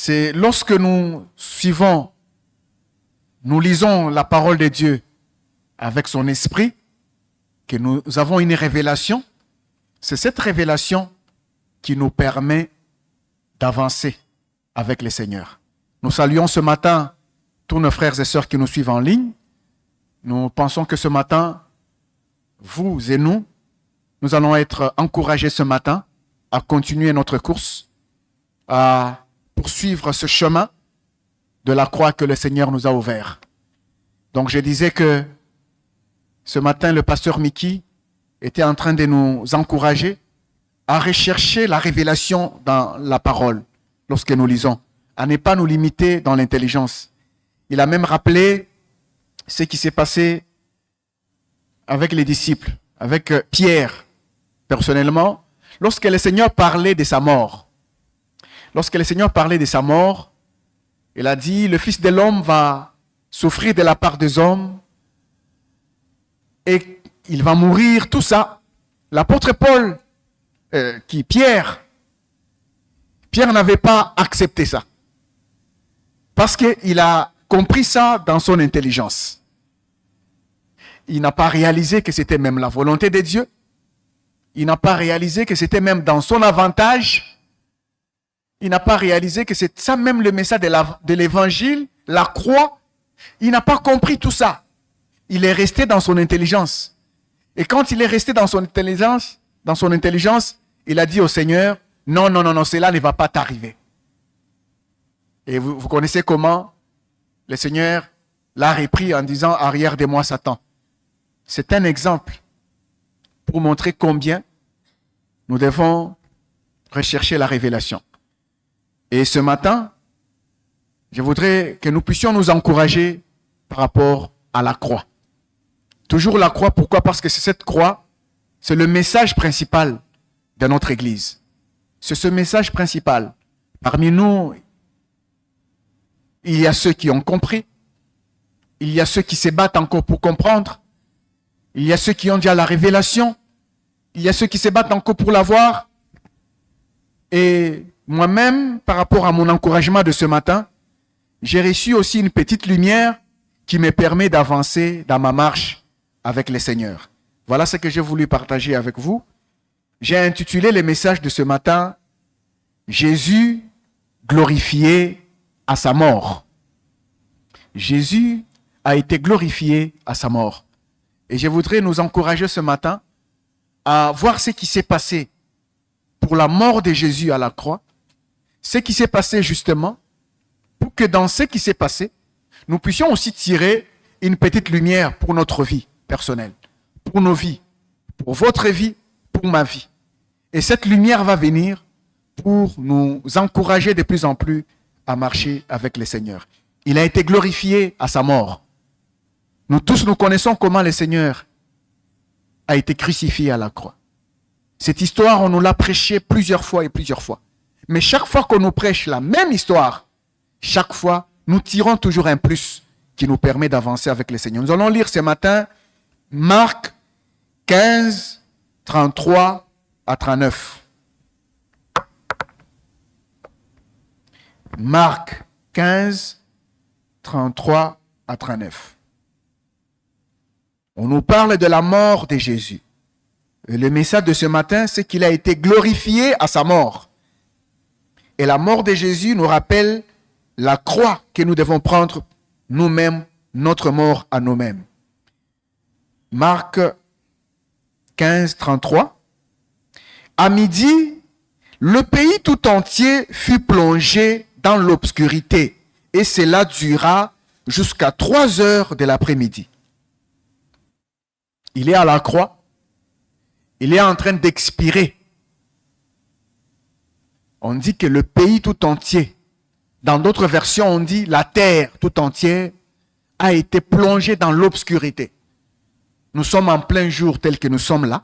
C'est lorsque nous suivons, nous lisons la parole de Dieu avec son esprit, que nous avons une révélation. C'est cette révélation qui nous permet d'avancer avec le Seigneur. Nous saluons ce matin tous nos frères et sœurs qui nous suivent en ligne. Nous pensons que ce matin, vous et nous allons être encouragés ce matin à continuer notre course, à poursuivre ce chemin de la croix que le Seigneur nous a ouvert. Donc je disais que ce matin, le pasteur Mickey était en train de nous encourager à rechercher la révélation dans la parole lorsque nous lisons, à ne pas nous limiter dans l'intelligence. Il a même rappelé ce qui s'est passé avec les disciples, avec Pierre, personnellement, lorsque le Seigneur parlait de sa mort. Lorsque le Seigneur parlait de sa mort, il a dit, le Fils de l'homme va souffrir de la part des hommes et il va mourir, tout ça. L'apôtre Paul, Pierre n'avait pas accepté ça. Parce qu'il a compris ça dans son intelligence. Il n'a pas réalisé que c'était même la volonté de Dieu. Il n'a pas réalisé que c'était même dans son avantage. Il n'a pas réalisé que c'est ça même le message de l'évangile, la croix. Il n'a pas compris tout ça. Il est resté dans son intelligence. Et quand il est resté dans son intelligence, il a dit au Seigneur, non, cela ne va pas t'arriver. Et vous connaissez comment le Seigneur l'a repris en disant, arrière de moi, Satan. C'est un exemple pour montrer combien nous devons rechercher la révélation. Et ce matin, je voudrais que nous puissions nous encourager par rapport à la croix. Toujours la croix, pourquoi? Parce que c'est cette croix, c'est le message principal de notre Église. C'est ce message principal. Parmi nous, il y a ceux qui ont compris, il y a ceux qui se battent encore pour comprendre, il y a ceux qui ont déjà la révélation, il y a ceux qui se battent encore pour l'avoir. Et moi-même, par rapport à mon encouragement de ce matin, j'ai reçu aussi une petite lumière qui me permet d'avancer dans ma marche avec le Seigneur. Voilà ce que j'ai voulu partager avec vous. J'ai intitulé le message de ce matin, Jésus glorifié à sa mort. Jésus a été glorifié à sa mort. Et je voudrais nous encourager ce matin à voir ce qui s'est passé pour la mort de Jésus à la croix, ce qui s'est passé justement, pour que dans ce qui s'est passé, nous puissions aussi tirer une petite lumière pour notre vie personnelle, pour nos vies, pour votre vie, pour ma vie. Et cette lumière va venir pour nous encourager de plus en plus à marcher avec le Seigneur. Il a été glorifié à sa mort. Nous tous, nous connaissons comment le Seigneur a été crucifié à la croix. Cette histoire, on nous l'a prêchée plusieurs fois et plusieurs fois. Mais chaque fois qu'on nous prêche la même histoire, chaque fois, nous tirons toujours un plus qui nous permet d'avancer avec le Seigneur. Nous allons lire ce matin Marc 15, 33 à 39. Marc 15, 33 à 39. On nous parle de la mort de Jésus. Et le message de ce matin, c'est qu'il a été glorifié à sa mort. Et la mort de Jésus nous rappelle la croix que nous devons prendre nous-mêmes, notre mort à nous-mêmes. Marc 15, 33. À midi, le pays tout entier fut plongé dans l'obscurité et cela dura jusqu'à 3 heures de l'après-midi. Il est à la croix. Il est en train d'expirer. On dit que le pays tout entier, dans d'autres versions, on dit la terre tout entière a été plongée dans l'obscurité. Nous sommes en plein jour tel que nous sommes là.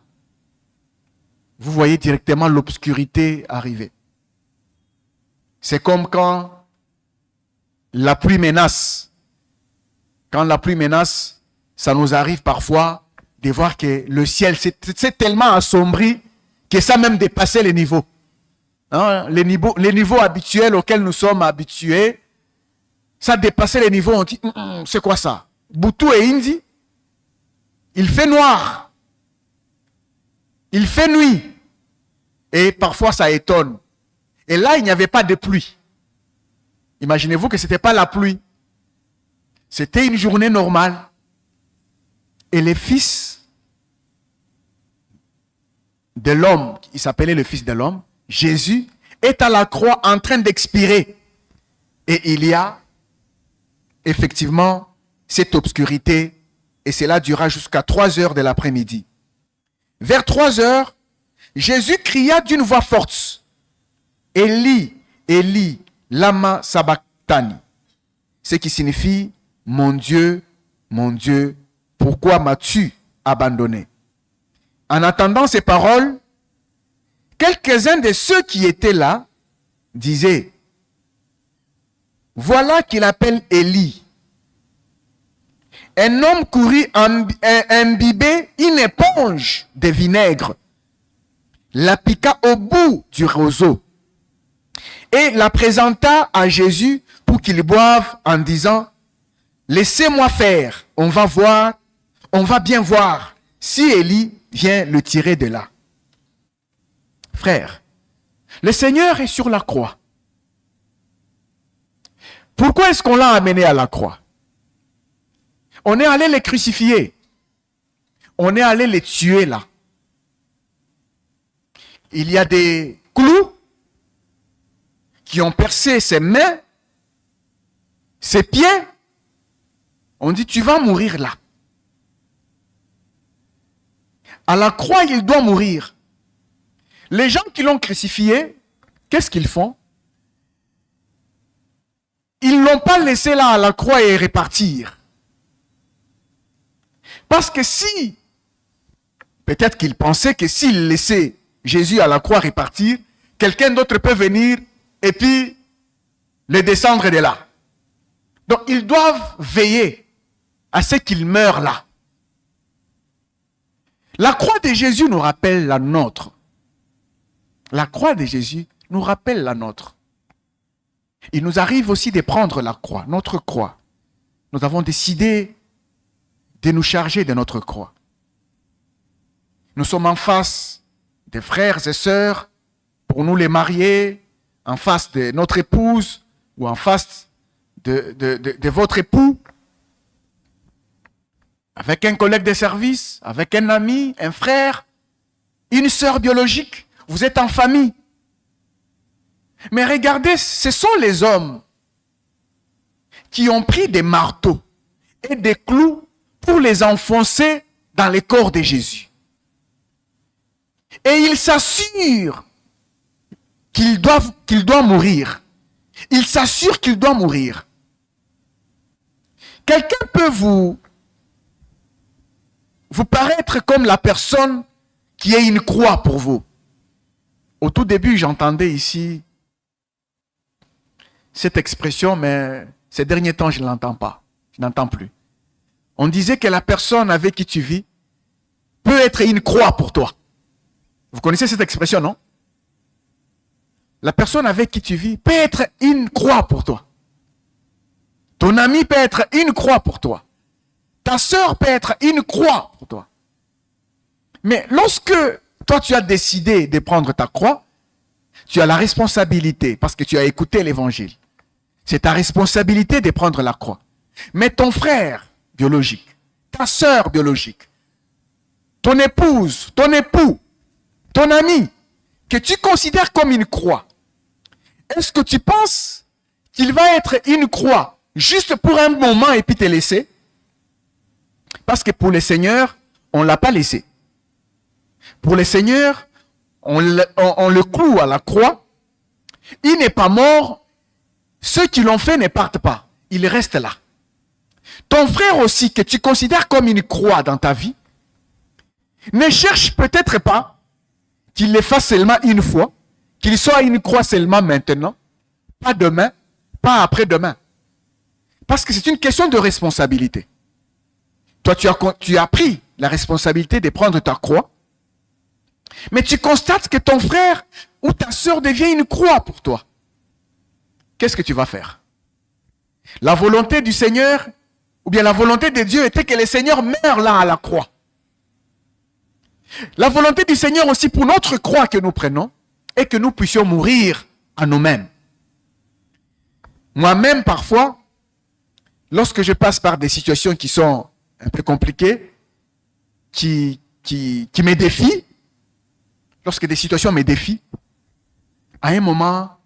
Vous voyez directement l'obscurité arriver. C'est comme quand la pluie menace. Quand la pluie menace, ça nous arrive parfois de voir que le ciel s'est tellement assombri que ça même dépassait les niveaux. Hein, les niveaux habituels auxquels nous sommes habitués, ça dépassait les niveaux. On dit, c'est quoi ça? Boutou et Indi. Il fait noir. Il fait nuit. Et parfois, ça étonne. Et là, il n'y avait pas de pluie. Imaginez-vous que ce n'était pas la pluie. C'était une journée normale. Et les fils de l'homme, il s'appelait le fils de l'homme, Jésus, est à la croix en train d'expirer. Et il y a effectivement cette obscurité. Et cela durera jusqu'à 3 heures de l'après-midi. Vers 3 heures, Jésus cria d'une voix forte. Eli, Eli, lama sabachthani. Ce qui signifie, mon Dieu, pourquoi m'as-tu abandonné? En entendant ces paroles, quelques-uns de ceux qui étaient là disaient, voilà qu'il appelle Élie. Un homme courut imbiber une éponge de vinaigre, la piqua au bout du roseau et la présenta à Jésus pour qu'il boive en disant, laissez-moi faire, on va bien voir si Élie vient le tirer de là. Frère, le Seigneur est sur la croix. Pourquoi est-ce qu'on l'a amené à la croix? On est allé les crucifier. On est allé les tuer là. Il y a des clous qui ont percé ses mains, ses pieds. On dit, tu vas mourir là. À la croix, il doit mourir. Les gens qui l'ont crucifié, qu'est-ce qu'ils font? Ils ne l'ont pas laissé là à la croix et repartir. Parce que si, peut-être qu'ils pensaient que s'ils laissaient Jésus à la croix repartir, quelqu'un d'autre peut venir et puis le descendre de là. Donc ils doivent veiller à ce qu'il meure là. La croix de Jésus nous rappelle la nôtre. La croix de Jésus nous rappelle la nôtre. Il nous arrive aussi de prendre la croix, notre croix. Nous avons décidé de nous charger de notre croix. Nous sommes en face des frères et sœurs, pour nous les marier, en face de notre épouse ou en face de votre époux, avec un collègue de service, avec un ami, un frère, une sœur biologique. Vous êtes en famille. Mais regardez, ce sont les hommes qui ont pris des marteaux et des clous pour les enfoncer dans le corps de Jésus. Et ils s'assurent qu'il doit mourir. Ils s'assurent qu'il doit mourir. Quelqu'un peut vous paraître comme la personne qui est une croix pour vous. Au tout début, j'entendais ici cette expression, mais ces derniers temps, je ne l'entends pas. Je n'entends plus. On disait que la personne avec qui tu vis peut être une croix pour toi. Vous connaissez cette expression, non? La personne avec qui tu vis peut être une croix pour toi. Ton ami peut être une croix pour toi. Ta sœur peut être une croix pour toi. Mais lorsque toi tu as décidé de prendre ta croix, tu as la responsabilité, parce que tu as écouté l'évangile. C'est ta responsabilité de prendre la croix. Mais ton frère biologique, ta sœur biologique, ton épouse, ton époux, ton ami, que tu considères comme une croix, est-ce que tu penses qu'il va être une croix juste pour un moment et puis te laisser? Parce que pour le Seigneur, on ne l'a pas laissé. Pour le Seigneur, on le cloue à la croix. Il n'est pas mort. Ceux qui l'ont fait ne partent pas. Ils restent là. Ton frère aussi, que tu considères comme une croix dans ta vie, ne cherche peut-être pas qu'il le fasse seulement une fois, qu'il soit une croix seulement maintenant, pas demain, pas après-demain. Parce que c'est une question de responsabilité. Toi, tu as pris la responsabilité de prendre ta croix. Mais tu constates que ton frère ou ta sœur devient une croix pour toi. Qu'est-ce que tu vas faire? La volonté du Seigneur, ou bien la volonté de Dieu était que le Seigneur meure là à la croix. La volonté du Seigneur aussi pour notre croix que nous prenons est que nous puissions mourir à nous-mêmes. Moi-même, parfois, lorsque je passe par des situations qui sont un peu compliquées, qui me défient, lorsque des situations me défient, à un moment,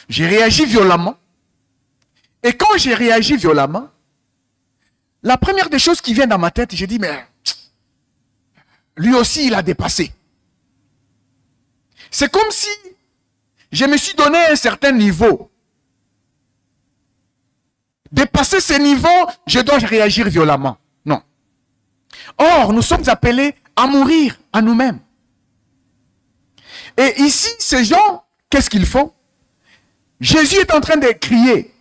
j'ai réagi violemment. Et quand j'ai réagi violemment, la première des choses qui vient dans ma tête, j'ai dit, mais lui aussi, il a dépassé. C'est comme si je me suis donné un certain niveau. Dépasser ce niveau, je dois réagir violemment. Non. Or, nous sommes appelés à mourir à nous-mêmes. Et ici, ces gens, qu'est-ce qu'ils font? Jésus est en train de crier,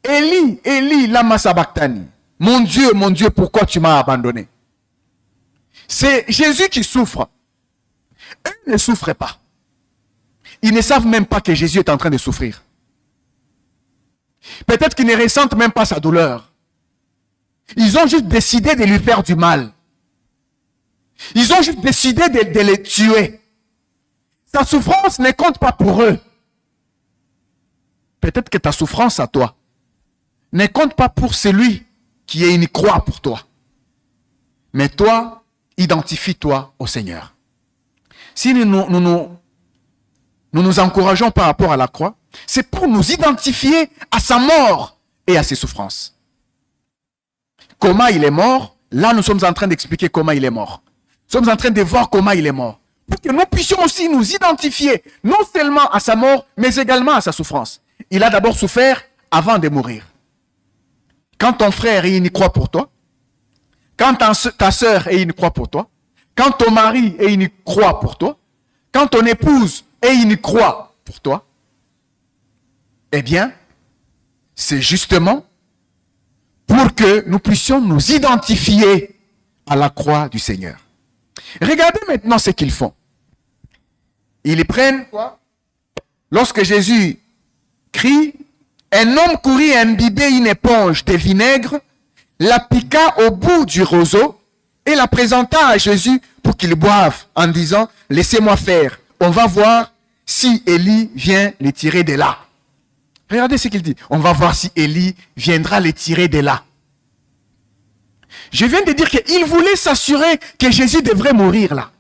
Élie, Élie, lama sabachthani. Mon Dieu, pourquoi tu m'as abandonné? C'est Jésus qui souffre. Eux ne souffrent pas. Ils ne savent même pas que Jésus est en train de souffrir. Peut-être qu'ils ne ressentent même pas sa douleur. Ils ont juste décidé de lui faire du mal. Ils ont juste décidé de le tuer. Sa souffrance ne compte pas pour eux. Peut-être que ta souffrance à toi ne compte pas pour celui qui est une croix pour toi. Mais toi, identifie-toi au Seigneur. Si nous encourageons par rapport à la croix, c'est pour nous identifier à sa mort et à ses souffrances. Comment il est mort? Là, nous sommes en train d'expliquer comment il est mort. Nous sommes en train de voir comment il est mort. Pour que nous puissions aussi nous identifier, non seulement à sa mort, mais également à sa souffrance. Il a d'abord souffert avant de mourir. Quand ton frère est une croix pour toi, quand ta sœur est une croix pour toi, quand ton mari est une croix pour toi, quand ton épouse est une croix pour toi, eh bien, c'est justement pour que nous puissions nous identifier à la croix du Seigneur. Regardez maintenant ce qu'ils font. Ils prennent quoi? Lorsque Jésus crie, un homme courut imbiber une éponge de vinaigre, la piqua au bout du roseau et la présenta à Jésus pour qu'il boive en disant, laissez-moi faire, on va voir si Élie vient les tirer de là. Regardez ce qu'il dit. On va voir si Élie viendra les tirer de là. Je viens de dire qu'il voulait s'assurer que Jésus devrait mourir là.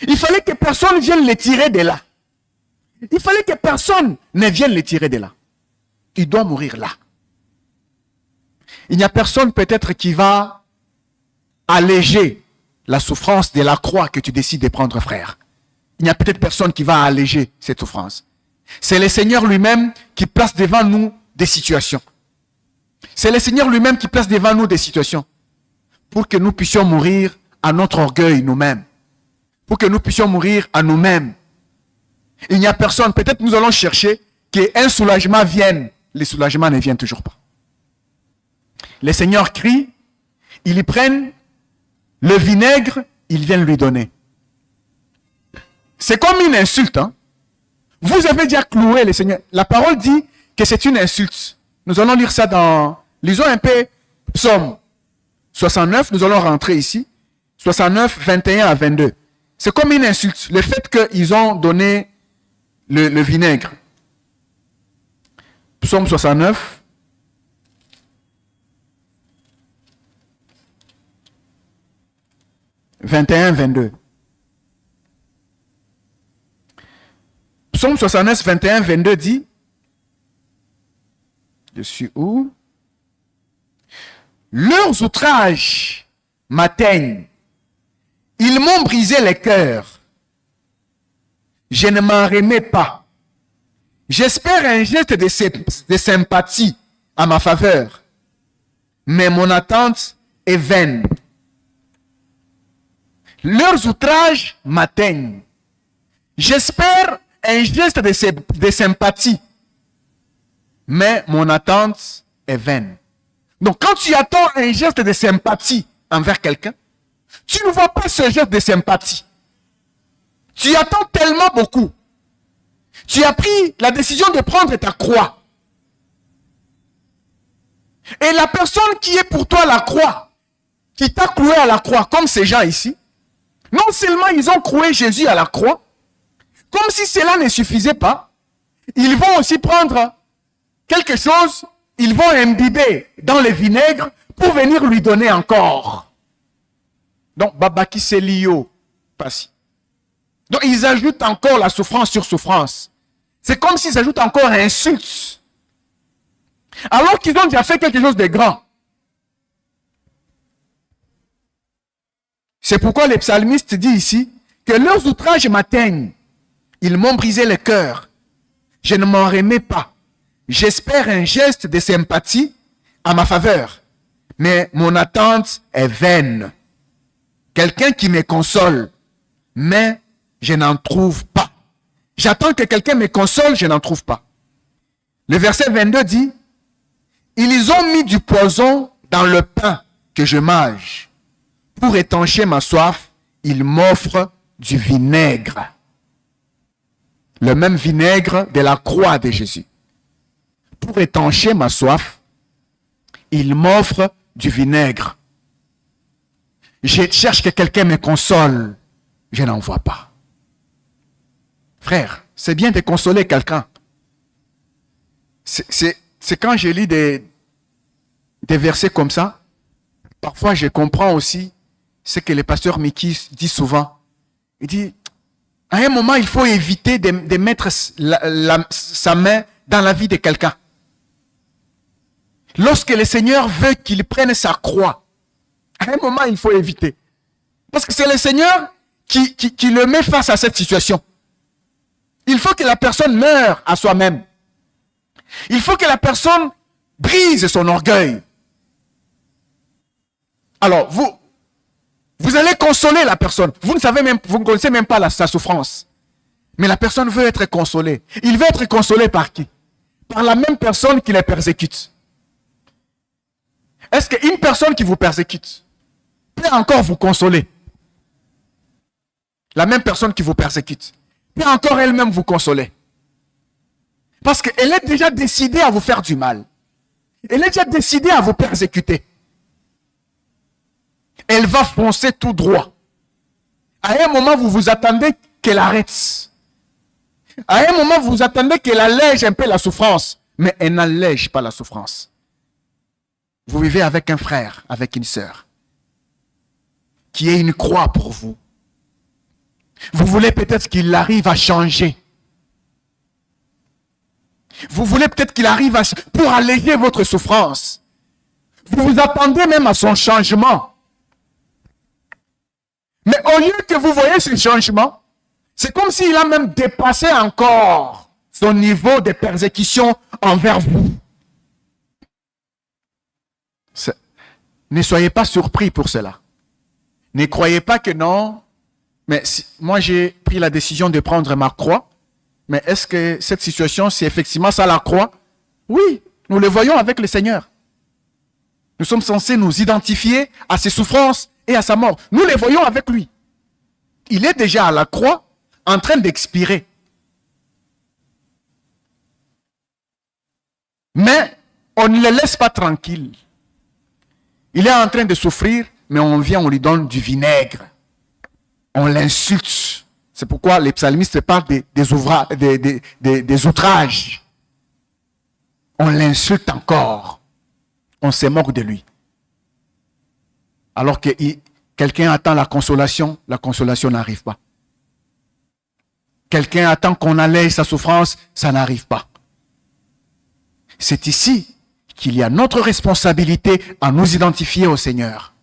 Il fallait que personne vienne les tirer de là. Il fallait que personne ne vienne les tirer de là. Il doit mourir là. Il n'y a personne peut-être qui va alléger la souffrance de la croix que tu décides de prendre, frère. Il n'y a peut-être personne qui va alléger cette souffrance. C'est le Seigneur lui-même qui place devant nous des situations. C'est le Seigneur lui-même qui place devant nous des situations pour que nous puissions mourir à notre orgueil nous-mêmes. Pour que nous puissions mourir à nous-mêmes. Il n'y a personne, peut-être nous allons chercher qu'un soulagement vienne. Les soulagements ne viennent toujours pas. Le Seigneur crie, ils y prennent le vinaigre, ils viennent lui donner. C'est comme une insulte, hein? Vous avez déjà cloué le Seigneur. La parole dit que c'est une insulte. Nous allons lire ça lisons un peu Psaume 69, nous allons rentrer ici. 69, 21 à 22. C'est comme une insulte. Le fait qu'ils ont donné le vinaigre. Psaume 69. « 21, 22. Psaume 69, 21, 22 dit, je suis où? Leurs outrages m'atteignent. Ils m'ont brisé le cœur. Je ne m'en remets pas. J'espère un geste de sympathie à ma faveur. Mais mon attente est vaine. Leurs outrages m'atteignent. J'espère un geste de sympathie. Mais mon attente est vaine. Donc, quand tu attends un geste de sympathie envers quelqu'un, tu ne vois pas ce geste de sympathie. Tu attends tellement beaucoup. Tu as pris la décision de prendre ta croix. Et la personne qui est pour toi la croix, qui t'a cloué à la croix, comme ces gens ici, non seulement ils ont cloué Jésus à la croix, comme si cela ne suffisait pas, ils vont aussi prendre quelque chose, ils vont imbiber dans le vinaigre pour venir lui donner encore. Donc, Babaki Selio, passi. Donc, ils ajoutent encore la souffrance sur souffrance. C'est comme s'ils ajoutent encore insulte. Alors qu'ils ont déjà fait quelque chose de grand. C'est pourquoi le psalmiste dit ici que leurs outrages m'atteignent. Ils m'ont brisé le cœur. Je ne m'en remets pas. J'espère un geste de sympathie à ma faveur. Mais mon attente est vaine. Quelqu'un qui me console. Mais je n'en trouve pas. J'attends que quelqu'un me console, je n'en trouve pas. Le verset 22 dit, ils ont mis du poison dans le pain que je mange. Pour étancher ma soif, ils m'offrent du vinaigre. Le même vinaigre de la croix de Jésus. Pour étancher ma soif, ils m'offrent du vinaigre. Je cherche que quelqu'un me console. Je n'en vois pas. Frère, c'est bien de consoler quelqu'un. C'est quand je lis des versets comme ça, parfois je comprends aussi ce que le pasteur Mickey dit souvent. Il dit, à un moment, il faut éviter de mettre sa main dans la vie de quelqu'un. Lorsque le Seigneur veut qu'il prenne sa croix, à un moment, il faut éviter. Parce que c'est le Seigneur qui le met face à cette situation. Il faut que la personne meure à soi-même. Il faut que la personne brise son orgueil. Alors, vous allez consoler la personne. Vous ne connaissez même pas sa souffrance. Mais la personne veut être consolée. Il veut être consolé par qui? Par la même personne qui les persécute. Est-ce qu'une personne qui vous persécute peut encore vous consoler? La même personne qui vous persécute peut encore elle-même vous consoler. Parce qu'elle est déjà décidée à vous faire du mal. Elle est déjà décidée à vous persécuter. Elle va foncer tout droit. À un moment, vous vous attendez qu'elle arrête. À un moment, vous attendez qu'elle allège un peu la souffrance. Mais elle n'allège pas la souffrance. Vous vivez avec un frère, avec une sœur, qui est une croix pour vous. Vous voulez peut-être qu'il arrive à changer. Vous voulez peut-être qu'il arrive pour alléger votre souffrance. Vous vous attendez même à son changement. Mais au lieu que vous voyez ce changement, c'est comme s'il a même dépassé encore son niveau de persécution envers vous. Ne soyez pas surpris pour cela. Ne croyez pas que non, mais moi j'ai pris la décision de prendre ma croix, mais est-ce que cette situation, c'est effectivement ça la croix? Oui, nous le voyons avec le Seigneur. Nous sommes censés nous identifier à ses souffrances et à sa mort. Nous les voyons avec lui. Il est déjà à la croix, en train d'expirer. Mais on ne le laisse pas tranquille. Il est en train de souffrir, mais on vient, on lui donne du vinaigre. On l'insulte. C'est pourquoi les psalmistes parlent des outrages. On l'insulte encore. On se moque de lui. Alors que quelqu'un attend la consolation n'arrive pas. Quelqu'un attend qu'on allège sa souffrance, ça n'arrive pas. C'est ici qu'il y a notre responsabilité à nous identifier au Seigneur.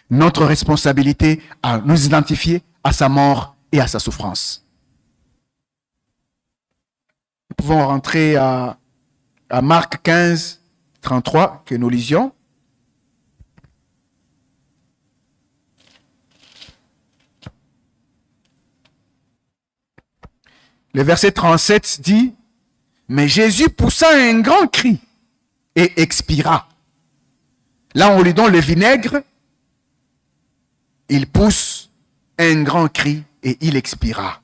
Notre responsabilité à nous identifier à sa mort et à sa souffrance. Nous pouvons rentrer à Marc 15, 33, que nous lisions. Le verset 37 dit, « Mais Jésus poussa un grand cri et expira. » Là, on lui donne le vinaigre, il pousse un grand cri et il expira.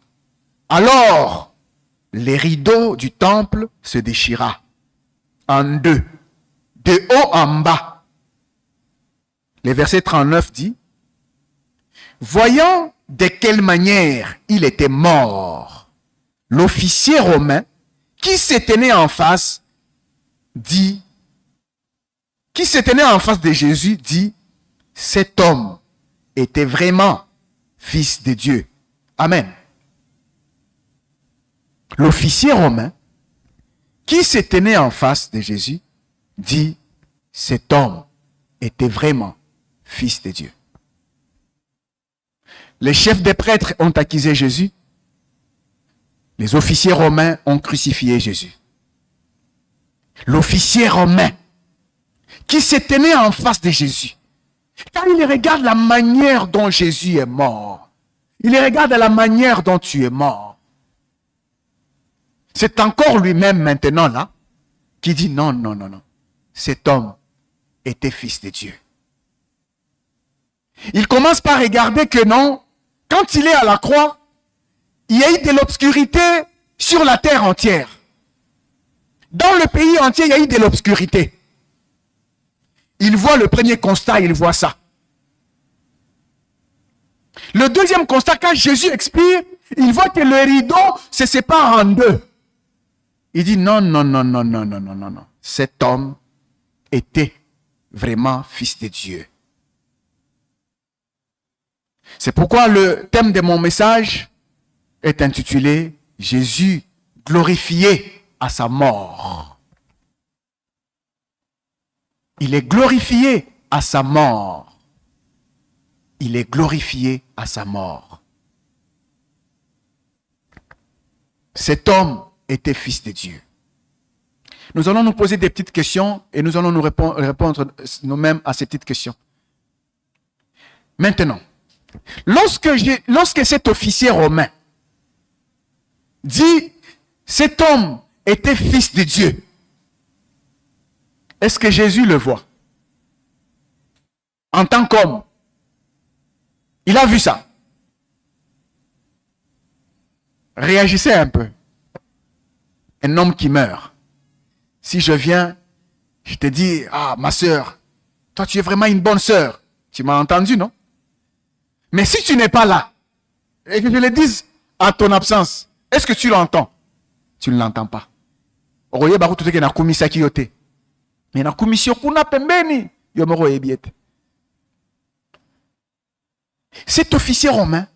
Alors, les rideaux du temple se déchira en deux, de haut en bas. Le verset 39 dit, voyant de quelle manière il était mort, l'officier romain qui se tenait en face de Jésus dit, cet homme était vraiment fils de Dieu. Amen. L'officier romain qui se tenait en face de Jésus dit, cet homme était vraiment fils de Dieu. Les chefs des prêtres ont accusé Jésus. Les officiers romains ont crucifié Jésus. L'officier romain qui se tenait en face de Jésus, car il regarde la manière dont Jésus est mort. Il regarde la manière dont tu es mort. C'est encore lui-même maintenant là qui dit non, non, non, non. Cet homme était fils de Dieu. Il commence par regarder que non, quand il est à la croix, il y a eu de l'obscurité sur la terre entière. Dans le pays entier, il y a eu de l'obscurité. Il voit le premier constat, il voit ça. Le deuxième constat, quand Jésus expire, il voit que le rideau se sépare en deux. Il dit non, non, non, non, non, non, non, non, non. Cet homme était vraiment fils de Dieu. C'est pourquoi le thème de mon message est intitulé « Jésus glorifié à sa mort ». Il est glorifié à sa mort. Il est glorifié à sa mort. Cet homme était fils de Dieu. Nous allons nous poser des petites questions et nous allons nous répondre nous-mêmes à ces petites questions. Maintenant, lorsque cet officier romain dit cet homme était fils de Dieu, est-ce que Jésus le voit? En tant qu'homme, il a vu ça. Réagissez un peu. Un homme qui meurt. Si je viens, je te dis, ah, ma sœur, toi tu es vraiment une bonne sœur. Tu m'as entendu, non? Mais si tu n'es pas là, et que je le dise à ton absence, est-ce que tu l'entends? Tu ne l'entends pas. Cet officier romain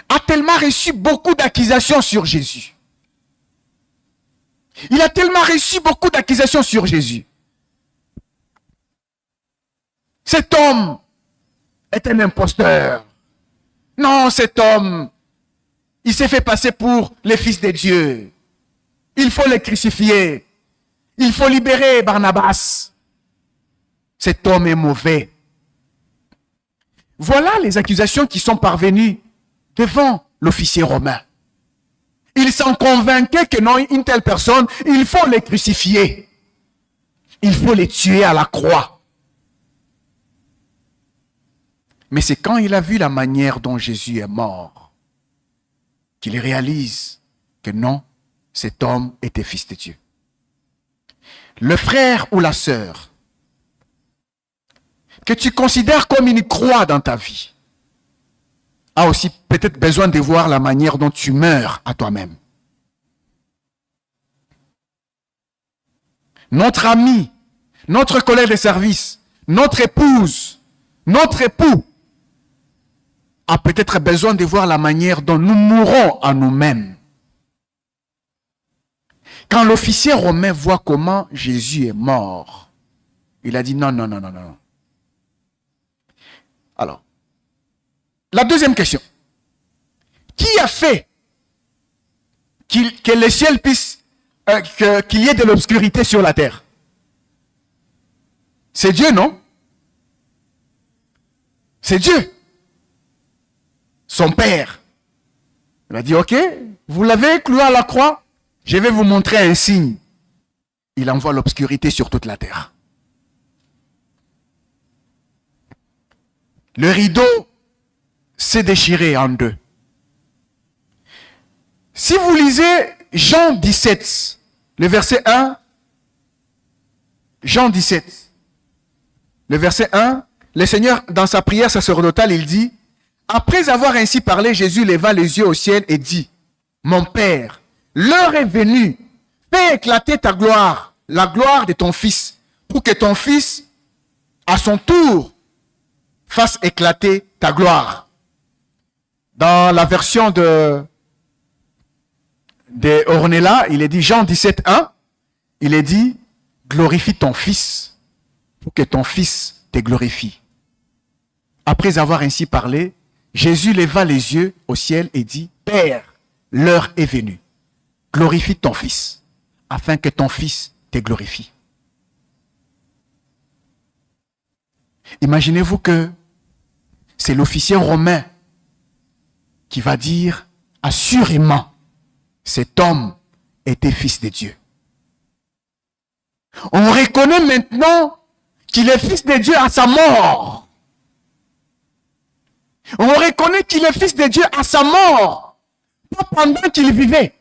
a tellement reçu beaucoup d'accusations sur Jésus. Il a tellement reçu beaucoup d'accusations sur Jésus. Cet homme est un imposteur. Non, cet homme, il s'est fait passer pour le fils de Dieu. Il faut le crucifier. Il faut libérer Barnabas. Cet homme est mauvais. Voilà les accusations qui sont parvenues devant l'officier romain. Il s'en convainquait que non, une telle personne, il faut les crucifier. Il faut les tuer à la croix. Mais c'est quand il a vu la manière dont Jésus est mort qu'il réalise que non, cet homme était fils de Dieu. Le frère ou la sœur que tu considères comme une croix dans ta vie a aussi peut-être besoin de voir la manière dont tu meurs à toi-même. Notre ami, notre collègue de service, notre épouse, notre époux a peut-être besoin de voir la manière dont nous mourons à nous-mêmes. Quand l'officier romain voit comment Jésus est mort, il a dit non, non, non, non, non. Alors, la deuxième question. Qui a fait que le ciel puisse, qu'il y ait de l'obscurité sur la terre? C'est Dieu, non? C'est Dieu. Son Père. Il a dit, ok, vous l'avez cloué à la croix, je vais vous montrer un signe. Il envoie l'obscurité sur toute la terre. Le rideau s'est déchiré en deux. Si vous lisez Jean 17, le verset 1, Jean 17, le verset 1, le Seigneur, dans sa prière sacerdotale, il dit, « Après avoir ainsi parlé, Jésus leva les yeux au ciel et dit, « Mon Père, l'heure est venue, fais éclater ta gloire, la gloire de ton Fils, pour que ton Fils, à son tour, fasse éclater ta gloire. » Dans la version de Ornella, il est dit, Jean 17, 1, il est dit, « Glorifie ton Fils, pour que ton Fils te glorifie. » Après avoir ainsi parlé, Jésus leva les yeux au ciel et dit, « Père, l'heure est venue. Glorifie ton Fils, afin que ton Fils te glorifie. » Imaginez-vous que c'est l'officier romain qui va dire, assurément, cet homme était fils de Dieu. On reconnaît maintenant qu'il est fils de Dieu à sa mort. On reconnaît qu'il est fils de Dieu à sa mort. Pas pendant qu'il vivait.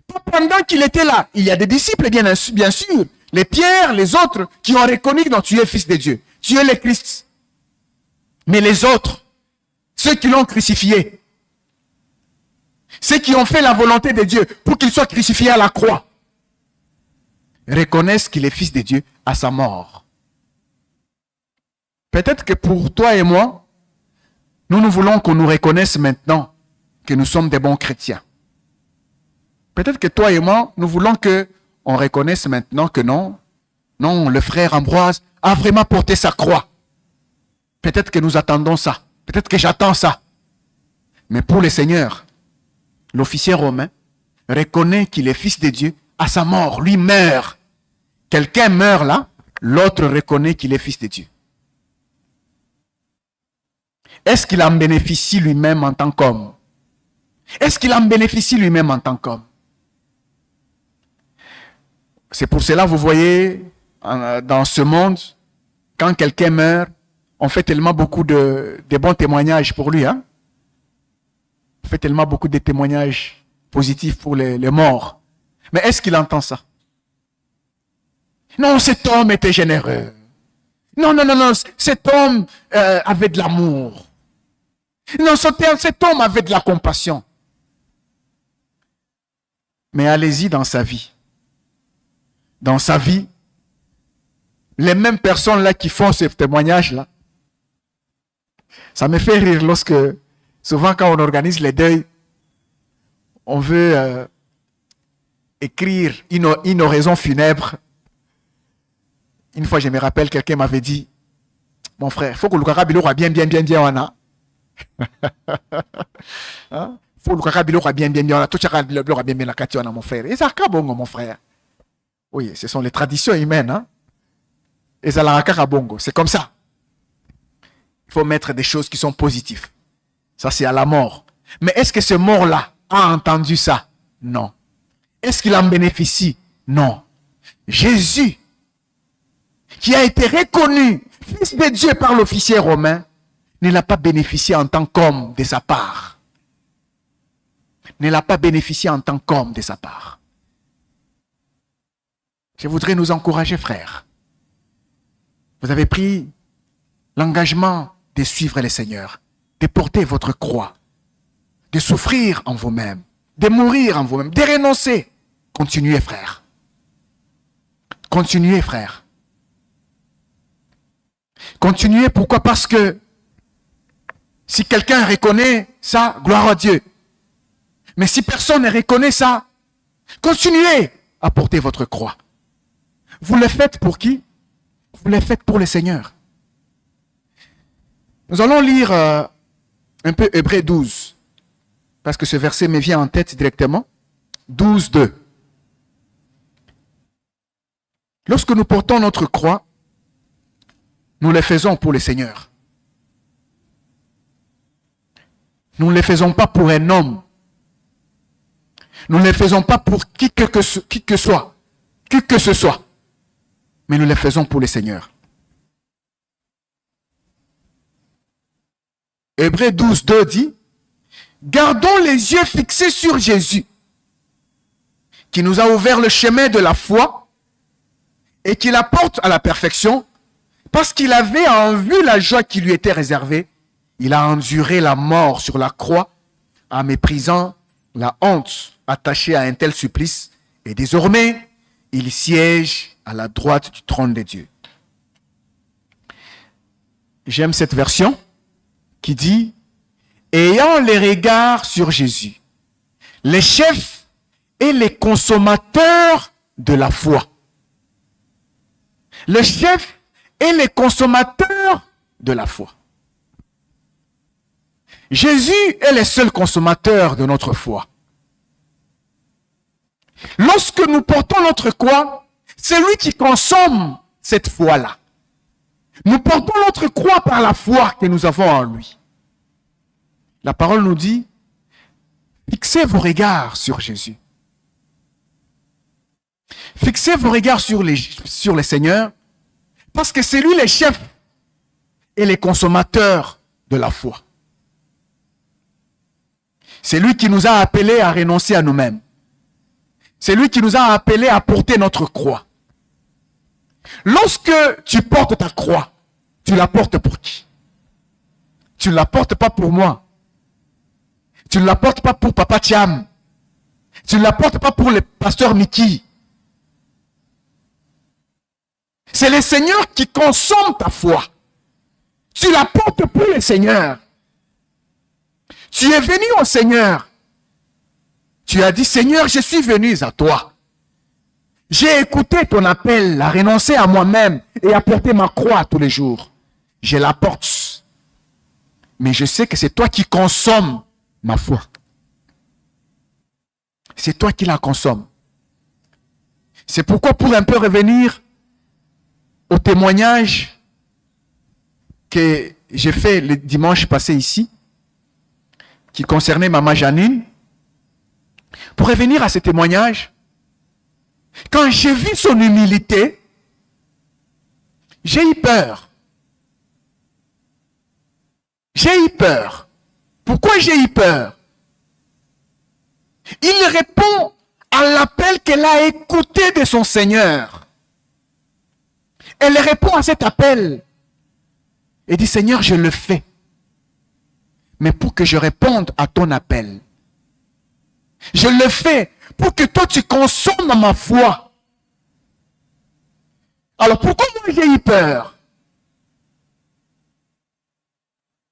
Pas pendant qu'il était là. Il y a des disciples, bien sûr. Les Pierre, les autres, qui ont reconnu que tu es fils de Dieu. Tu es le Christ. Mais les autres, ceux qui l'ont crucifié, ceux qui ont fait la volonté de Dieu pour qu'il soit crucifié à la croix, reconnaissent qu'il est fils de Dieu à sa mort. Peut-être que pour toi et moi, nous voulons qu'on nous reconnaisse maintenant que nous sommes des bons chrétiens. Peut-être que toi et moi, nous voulons qu'on reconnaisse maintenant que non, le frère Ambroise a vraiment porté sa croix. Peut-être que nous attendons ça. Peut-être que j'attends ça. Mais pour le Seigneur, l'officier romain reconnaît qu'il est fils de Dieu à sa mort. Lui meurt. Quelqu'un meurt là, l'autre reconnaît qu'il est fils de Dieu. Est-ce qu'il en bénéficie lui-même en tant qu'homme? Est-ce qu'il en bénéficie lui-même en tant qu'homme? C'est pour cela, vous voyez, dans ce monde, quand quelqu'un meurt, on fait tellement beaucoup de bons témoignages pour lui. Hein? On fait tellement beaucoup de témoignages positifs pour les morts. Mais est-ce qu'il entend ça? Non, cet homme était généreux. Non, cet homme avait de l'amour. Non, cet homme avait de la compassion. Mais allez-y dans sa vie. Dans sa vie, les mêmes personnes là qui font ce témoignage-là, ça me fait rire lorsque, souvent quand on organise les deuils, on veut écrire une oraison funèbre. Une fois, je me rappelle, quelqu'un m'avait dit, mon frère, il faut que le carabilo soit bien, on a. Faut le carabilo soit bien, on a. Tout le carabilo soit bien, la on a, mon frère. Et ça, kabongo, mon frère. Oui, ce sont les traditions humaines. Hein? Et ça, la karabongo. C'est comme ça. Il faut mettre des choses qui sont positives. Ça, c'est à la mort. Mais est-ce que ce mort-là a entendu ça? Non. Est-ce qu'il en bénéficie? Non. Jésus, qui a été reconnu fils de Dieu par l'officier romain, ne l'a pas bénéficié en tant qu'homme de sa part. Ne l'a pas bénéficié en tant qu'homme de sa part. Je voudrais nous encourager, frères. Vous avez pris l'engagement de suivre le Seigneur, de porter votre croix, de souffrir en vous-même, de mourir en vous-même, de renoncer. Continuez, frères. Continuez, frères. Continuez, pourquoi? Parce que si quelqu'un reconnaît ça, gloire à Dieu. Mais si personne ne reconnaît ça, continuez à porter votre croix. Vous le faites pour qui? Vous le faites pour le Seigneur. Nous allons lire un peu Hébreux 12, parce que ce verset me vient en tête directement. 12, 2. Lorsque nous portons notre croix, nous le faisons pour le Seigneur. Nous ne le faisons pas pour un homme. Nous ne le faisons pas pour qui que ce soit. Mais nous le faisons pour le Seigneur. Hébreux 12, 2 dit, Gardons les yeux fixés sur Jésus, qui nous a ouvert le chemin de la foi et qui la porte à la perfection, parce qu'il avait en vue la joie qui lui était réservée. Il a enduré la mort sur la croix en méprisant la honte attachée à un tel supplice. Et désormais, il siège à la droite du trône de Dieu. J'aime cette version qui dit « Ayant les regards sur Jésus, les chefs et les consommateurs de la foi. » Les chefs et les consommateurs de la foi. Jésus est le seul consommateur de notre foi. Lorsque nous portons notre croix, c'est lui qui consomme cette foi-là. Nous portons notre croix par la foi que nous avons en lui. La parole nous dit, fixez vos regards sur Jésus. Fixez vos regards sur les seigneurs, parce que c'est lui le chef et les consommateurs de la foi. C'est lui qui nous a appelés à renoncer à nous-mêmes. C'est lui qui nous a appelés à porter notre croix. Lorsque tu portes ta croix, tu la portes pour qui? Tu ne la portes pas pour moi. Tu ne la portes pas pour Papa Thiam. Tu ne la portes pas pour le pasteur Mickey. C'est le Seigneur qui consomme ta foi. Tu la portes pour le Seigneur. Tu es venu au Seigneur. Tu as dit, Seigneur, je suis venu à toi. J'ai écouté ton appel à renoncer à moi-même et à porter ma croix tous les jours. Je la porte. Mais je sais que c'est toi qui consommes ma foi. C'est toi qui la consommes. C'est pourquoi, pour un peu revenir au témoignage que j'ai fait le dimanche passé ici, qui concernait Maman Janine, pour revenir à ce témoignage, quand j'ai vu son humilité, j'ai eu peur. J'ai eu peur. Pourquoi j'ai eu peur? Il répond à l'appel qu'elle a écouté de son Seigneur. Elle répond à cet appel et dit, Seigneur, je le fais. Mais pour que je réponde à ton appel, je le fais pour que toi tu consommes ma foi. Alors pourquoi moi j'ai eu peur?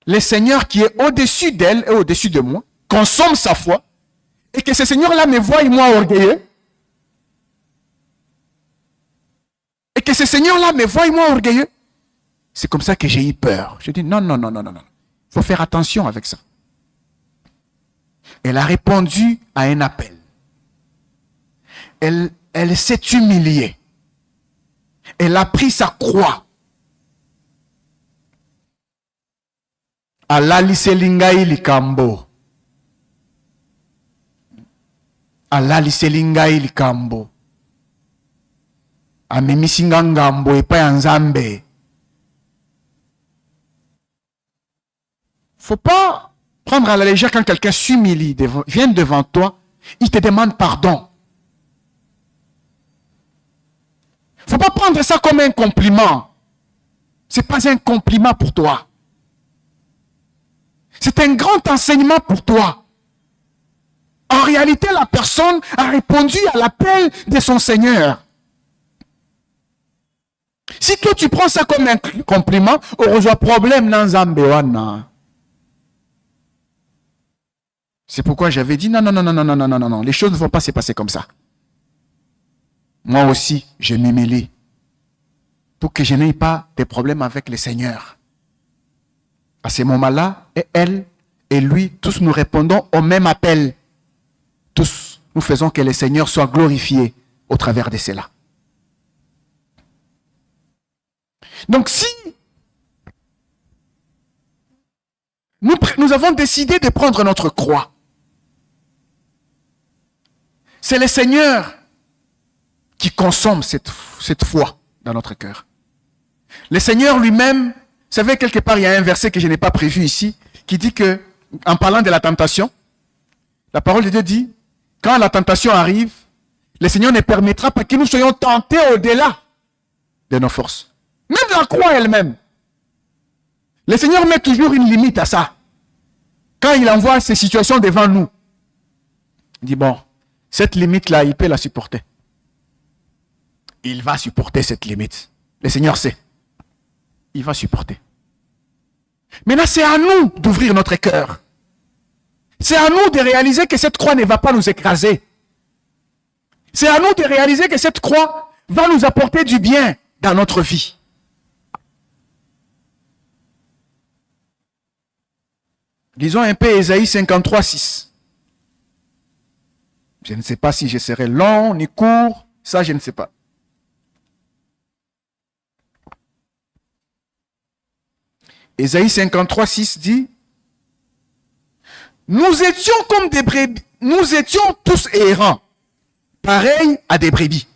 Le Seigneur qui est au-dessus d'elle et au-dessus de moi consomme sa foi et que ce Seigneur-là me voie moi orgueilleux. Et que ce Seigneur-là me voie moi orgueilleux. C'est comme ça que j'ai eu peur. Je dis non, non, non, non, non, non. Il faut faire attention avec ça. Elle a répondu à un appel. Elle s'est humiliée. Elle a pris sa croix. Alali selingai likambo. Alali selingai likambo. Amemisinga ngambo epa ya Nzambe. Faut pas prendre à la légère quand quelqu'un s'humilie, vient devant toi, il te demande pardon. Faut pas prendre ça comme un compliment. C'est pas un compliment pour toi. C'est un grand enseignement pour toi. En réalité, la personne a répondu à l'appel de son Seigneur. Si toi tu prends ça comme un compliment, on reçoit problème dans Zambewana. C'est pourquoi j'avais dit non, non, non, non, non, non, non, non, non, les choses ne vont pas se passer comme ça. Moi aussi, je m'humilie pour que je n'aie pas de problèmes avec le Seigneur. À ce moment-là, et elle et lui, tous nous répondons au même appel. Tous, nous faisons que le Seigneur soit glorifié au travers de cela. Donc si nous avons décidé de prendre notre croix, c'est le Seigneur qui consomme cette foi dans notre cœur. Le Seigneur lui-même, vous savez, quelque part, il y a un verset que je n'ai pas prévu ici, qui dit que, en parlant de la tentation, La parole de Dieu dit, quand la tentation arrive, le Seigneur ne permettra pas que nous soyons tentés au-delà de nos forces. Même la croix elle-même. Le Seigneur met toujours une limite à ça. Quand il envoie ces situations devant nous, il dit, bon, cette limite-là, il peut la supporter. Il va supporter cette limite. Le Seigneur sait. Il va supporter. Maintenant, c'est à nous d'ouvrir notre cœur. C'est à nous de réaliser que cette croix ne va pas nous écraser. C'est à nous de réaliser que cette croix va nous apporter du bien dans notre vie. Lisons un peu Ésaïe 53, 6. Je ne sais pas si je serai long ni court. Ça, je ne sais pas. Ésaïe 53, 6 dit, nous étions comme des brebis, nous étions tous errants, pareils à des brebis.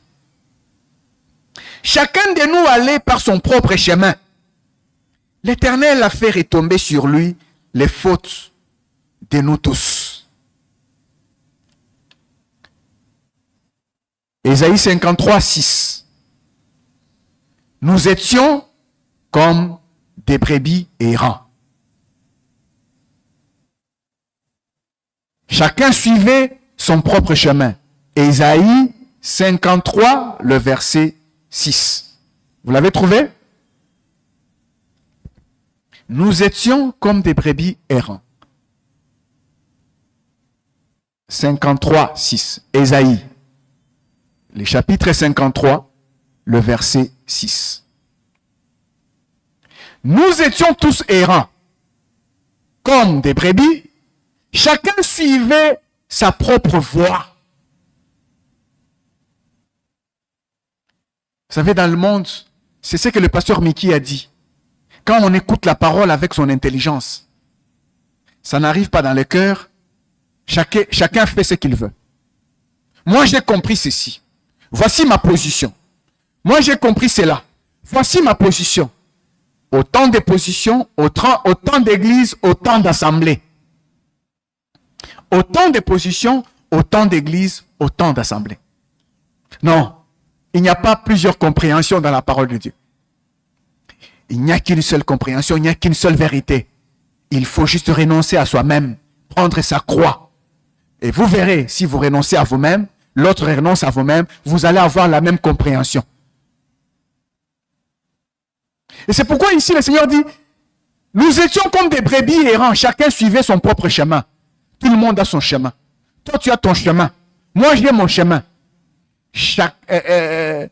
Chacun de nous allait par son propre chemin. L'Éternel a fait retomber sur lui les fautes de nous tous. Ésaïe 53, 6. Nous étions comme des brebis errants. Chacun suivait son propre chemin. Ésaïe 53, le verset 6. Vous l'avez trouvé? Nous étions comme des brebis errants. 53, 6. Ésaïe. Le chapitre 53, le verset 6. Nous étions tous errants, comme des brebis. Chacun suivait sa propre voie. Vous savez, dans le monde, c'est ce que le pasteur Mickey a dit. Quand on écoute la parole avec son intelligence, ça n'arrive pas dans le cœur. Chacun fait ce qu'il veut. Moi, j'ai compris ceci. Voici ma position. Moi, j'ai compris cela. Voici ma position. Autant de positions, autant d'églises, autant d'assemblées. Autant de positions, autant d'églises, autant d'assemblées. Non, il n'y a pas plusieurs compréhensions dans la parole de Dieu. Il n'y a qu'une seule compréhension, il n'y a qu'une seule vérité. Il faut juste renoncer à soi-même, prendre sa croix. Et vous verrez, si vous renoncez à vous-même, l'autre renonce à vous-même, vous allez avoir la même compréhension. Et c'est pourquoi ici le Seigneur dit, nous étions comme des brebis errants, chacun suivait son propre chemin. Tout le monde a son chemin. Toi, tu as ton chemin. Moi, j'ai mon chemin. Et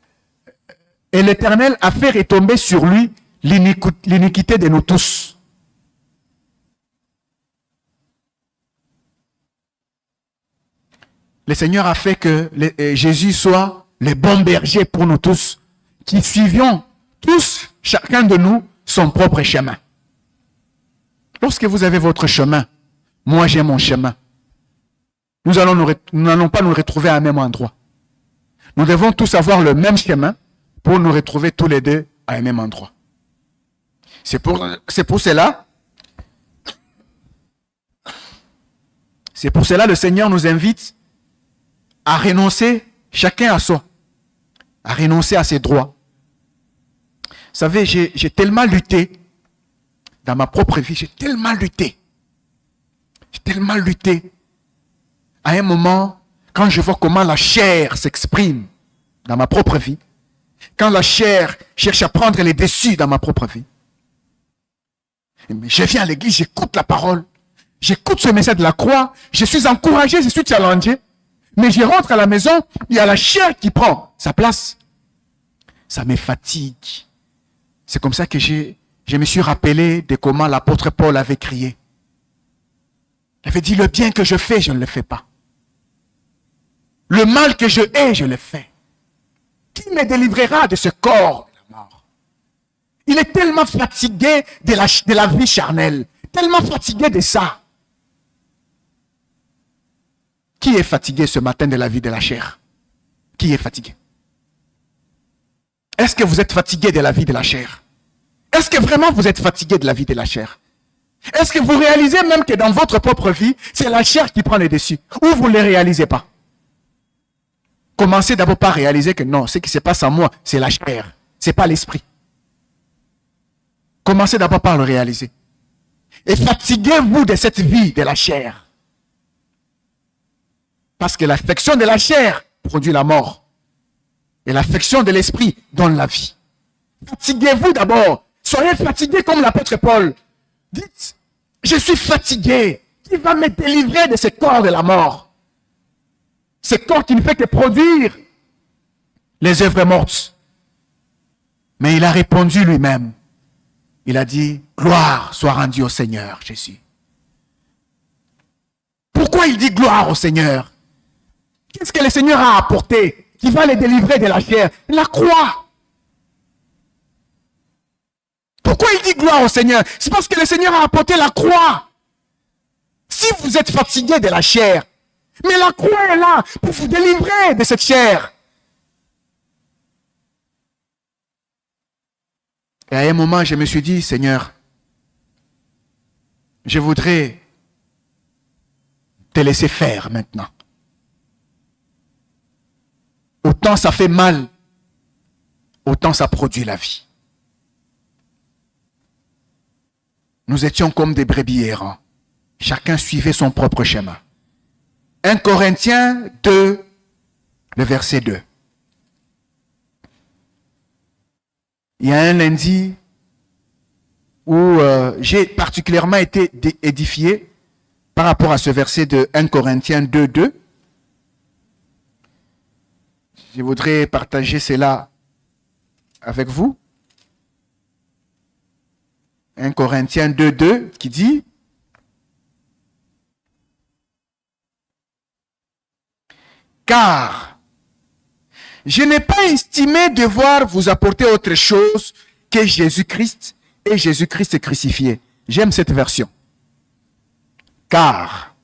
l'Éternel a fait retomber sur lui l'iniquité de nous tous. Le Seigneur a fait que Jésus soit le bon berger pour nous tous, qui suivions tous, chacun de nous, son propre chemin. Lorsque vous avez votre chemin, moi j'ai mon chemin, nous n'allons pas nous retrouver à un même endroit. Nous devons tous avoir le même chemin pour nous retrouver tous les deux à un même endroit. C'est pour cela le Seigneur nous invite à renoncer chacun à soi, à renoncer à ses droits. Vous savez, j'ai tellement lutté dans ma propre vie, j'ai tellement lutté. À un moment, quand je vois comment la chair s'exprime dans ma propre vie, quand la chair cherche à prendre les dessus dans ma propre vie, je viens à l'église, j'écoute la parole, j'écoute ce message de la croix, je suis encouragé, je suis challengé, mais je rentre à la maison, il y a la chair qui prend sa place. Ça me fatigue. C'est comme ça que je me suis rappelé de comment l'apôtre Paul avait crié. Il avait dit, le bien que je fais, je ne le fais pas. Le mal que je hais, je le fais. Qui me délivrera de ce corps de la mort? Il est tellement fatigué de la vie charnelle, tellement fatigué de ça. Qui est fatigué ce matin de la vie de la chair? Qui est fatigué? Est-ce que vous êtes fatigué de la vie de la chair? Est-ce que vraiment vous êtes fatigué de la vie de la chair? Est-ce que vous réalisez même que dans votre propre vie, c'est la chair qui prend le dessus? Ou vous ne le réalisez pas? Commencez d'abord par réaliser que non, ce qui se passe en moi, c'est la chair, ce n'est pas l'esprit. Commencez d'abord par le réaliser. Et fatiguez-vous de cette vie de la chair. Parce que l'affection de la chair produit la mort. Et l'affection de l'esprit donne la vie. Fatiguez-vous d'abord. Soyez fatigués comme l'apôtre Paul. Dites, je suis fatigué. Qui va me délivrer de ce corps de la mort? Ce corps qui ne fait que produire les œuvres mortes. Mais il a répondu lui-même. Il a dit, gloire soit rendue au Seigneur, Jésus. Pourquoi il dit gloire au Seigneur? Qu'est-ce que le Seigneur a apporté qui va les délivrer de la chair? La croix. Pourquoi il dit gloire au Seigneur? C'est parce que le Seigneur a apporté la croix. Si vous êtes fatigué de la chair, mais la croix est là pour vous délivrer de cette chair. Et à un moment, je me suis dit, Seigneur, je voudrais te laisser faire maintenant. Autant ça fait mal, autant ça produit la vie. Nous étions comme des brebis errants. Chacun suivait son propre chemin. 1 Corinthiens 2, le verset 2. Il y a un lundi où j'ai particulièrement été édifié par rapport à ce verset de 1 Corinthiens 2, 2. Je voudrais partager cela avec vous. 1 Corinthiens 2, 2 qui dit: car je n'ai pas estimé devoir vous apporter autre chose que Jésus-Christ et Jésus-Christ crucifié. J'aime cette version. Car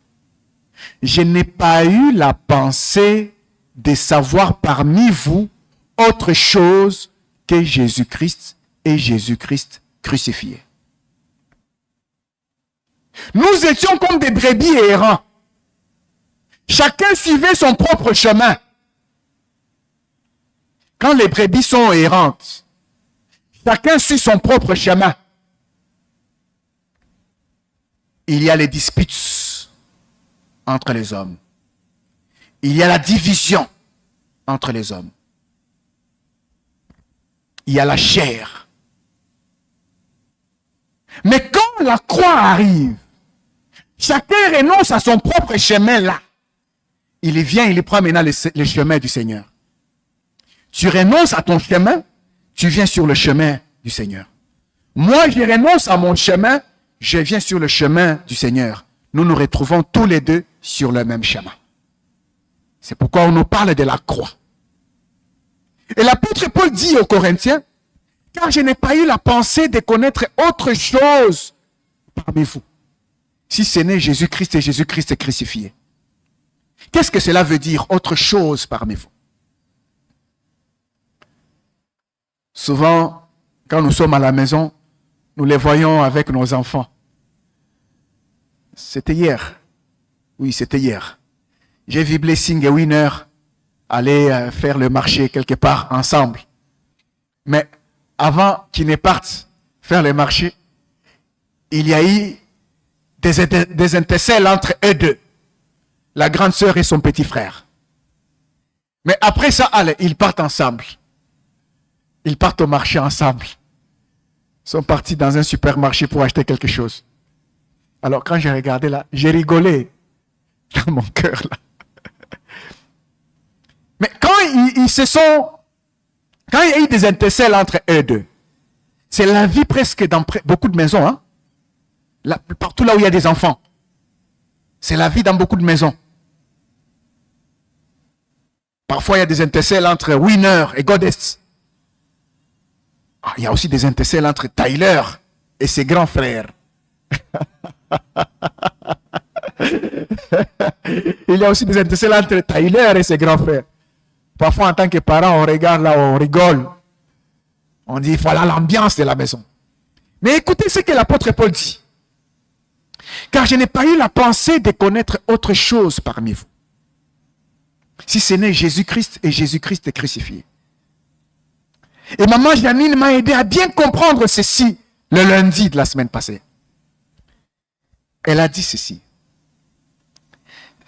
je n'ai pas eu la pensée de savoir parmi vous autre chose que Jésus-Christ et Jésus-Christ crucifié. Nous étions comme des brebis errants. Chacun suivait son propre chemin. Quand les brebis sont errantes, chacun suit son propre chemin. Il y a les disputes entre les hommes. Il y a la division entre les hommes. Il y a la chair. Mais quand la croix arrive, chacun renonce à son propre chemin là. Il vient, il prend maintenant le chemin du Seigneur. Tu renonces à ton chemin, tu viens sur le chemin du Seigneur. Moi, je renonce à mon chemin, je viens sur le chemin du Seigneur. Nous nous retrouvons tous les deux sur le même chemin. C'est pourquoi on nous parle de la croix. Et l'apôtre Paul dit aux Corinthiens, car je n'ai pas eu la pensée de connaître autre chose parmi vous, si ce n'est Jésus-Christ et Jésus-Christ crucifié. Qu'est-ce que cela veut dire, autre chose parmi vous? Souvent, quand nous sommes à la maison, nous les voyons avec nos enfants. C'était hier. Oui, c'était hier. J'ai vu Blessing et Winner aller faire le marché quelque part ensemble. Mais avant qu'ils ne partent faire le marché, il y a eu des intercelles entre eux deux. La grande sœur et son petit frère. Mais après ça, allez, ils partent ensemble. Ils partent au marché ensemble. Ils sont partis dans un supermarché pour acheter quelque chose. Alors quand j'ai regardé là, j'ai rigolé dans mon cœur là. Mais quand quand il y a eu des intercelles entre eux deux, c'est la vie presque dans beaucoup de maisons, hein? Là, partout là où il y a des enfants. C'est la vie dans beaucoup de maisons. Parfois, il y a des intercelles entre Winner et Goddess. Il y a aussi des intercelles entre Tyler et ses grands frères. Il y a aussi des intercelles entre Tyler et ses grands frères. Parfois, en tant que parents, on regarde là, on rigole. On dit, voilà l'ambiance de la maison. Mais écoutez ce que l'apôtre Paul dit. Car je n'ai pas eu la pensée de connaître autre chose parmi vous, si ce n'est Jésus-Christ et Jésus-Christ est crucifié. Et maman Janine m'a aidé à bien comprendre ceci le lundi de la semaine passée. Elle a dit ceci.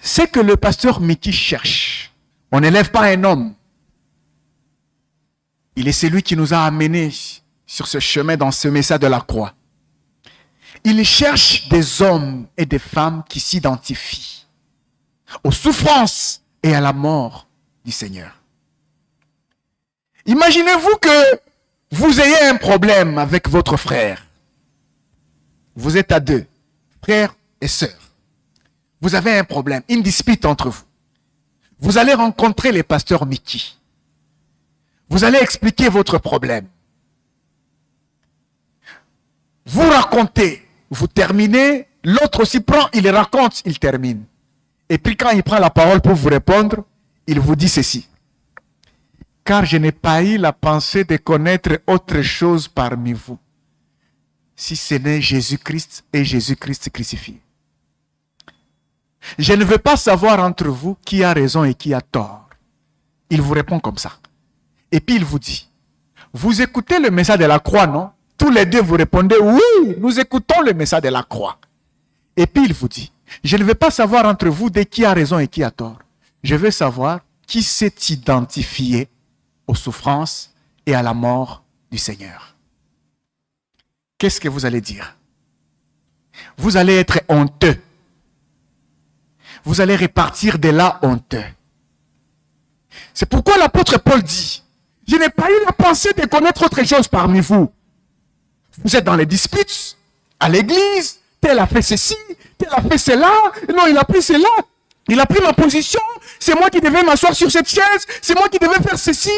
C'est que le pasteur Mickey cherche. On n'élève pas un homme. Il est celui qui nous a amenés sur ce chemin, dans ce message de la croix. Il cherche des hommes et des femmes qui s'identifient aux souffrances et à la mort du Seigneur. Imaginez-vous que vous ayez un problème avec votre frère. Vous êtes à deux, frère et sœur. Vous avez un problème, une dispute entre vous. Vous allez rencontrer les pasteurs Mickey. Vous allez expliquer votre problème. Vous racontez, vous terminez, l'autre aussi prend, il raconte, il termine. Et puis quand il prend la parole pour vous répondre, il vous dit ceci. Car je n'ai pas eu la pensée de connaître autre chose parmi vous, si ce n'est Jésus-Christ et Jésus-Christ crucifié. Je ne veux pas savoir entre vous qui a raison et qui a tort. Il vous répond comme ça. Et puis il vous dit, vous écoutez le message de la croix, non? Tous les deux vous répondez, oui, nous écoutons le message de la croix. Et puis il vous dit, je ne veux pas savoir entre vous de qui a raison et qui a tort. Je veux savoir qui s'est identifié aux souffrances et à la mort du Seigneur. Qu'est-ce que vous allez dire? Vous allez être honteux. Vous allez repartir de là honteux. C'est pourquoi l'apôtre Paul dit, je n'ai pas eu la pensée de connaître autre chose parmi vous. Vous êtes dans les disputes, à l'église, tel a fait ceci, tel a fait cela, non, il a pris cela, il a pris ma position, c'est moi qui devais m'asseoir sur cette chaise, c'est moi qui devais faire ceci.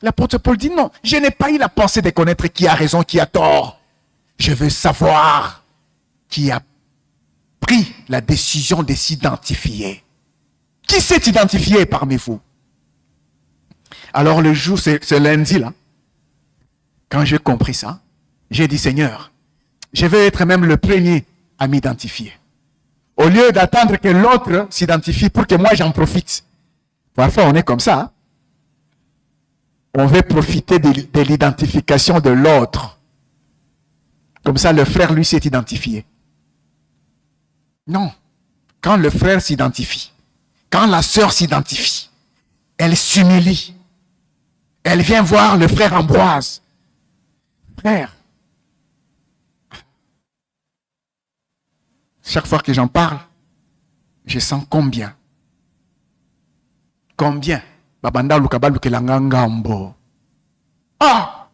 L'apôtre Paul dit non, je n'ai pas eu la pensée de connaître qui a raison, qui a tort. Je veux savoir qui a pris la décision de s'identifier. Qui s'est identifié parmi vous? Alors le jour, c'est lundi là, quand j'ai compris ça, j'ai dit Seigneur, je vais être même le premier à m'identifier. Au lieu d'attendre que l'autre s'identifie pour que moi j'en profite. Parfois on est comme ça. Hein? On veut profiter de l'identification de l'autre. Comme ça le frère lui s'est identifié. Non. Quand le frère s'identifie, quand la sœur s'identifie, elle s'humilie. Elle vient voir le frère Ambroise. Frère, chaque fois que j'en parle, je sens combien. Babanda lukabalu kelangangambo. Ah!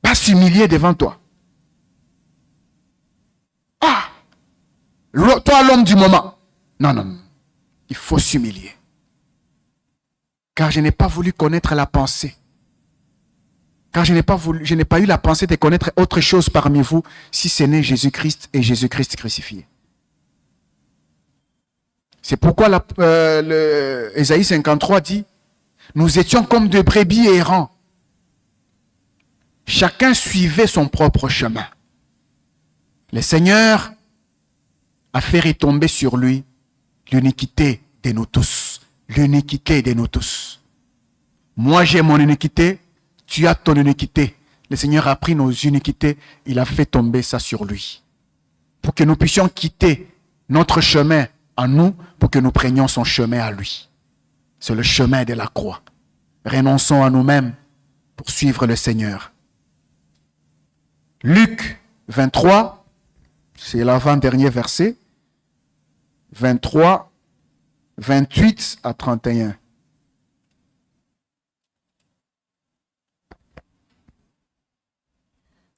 Pas s'humilier devant toi. Ah! Toi l'homme du moment. Non. Il faut s'humilier. Car je n'ai pas voulu connaître la pensée. Car je n'ai pas eu la pensée de connaître autre chose parmi vous, si ce n'est Jésus-Christ et Jésus-Christ crucifié. C'est pourquoi Ésaïe 53 dit, nous étions comme des brebis errants. Chacun suivait son propre chemin. Le Seigneur a fait retomber sur lui l'iniquité de nous tous. L'iniquité de nous tous. Moi j'ai mon iniquité, tu as ton iniquité. Le Seigneur a pris nos iniquités, il a fait tomber ça sur lui. Pour que nous puissions quitter notre chemin à nous, pour que nous prenions son chemin à lui. C'est le chemin de la croix. Renonçons à nous-mêmes pour suivre le Seigneur. Luc 23, c'est l'avant-dernier verset. 23, 28 à 31.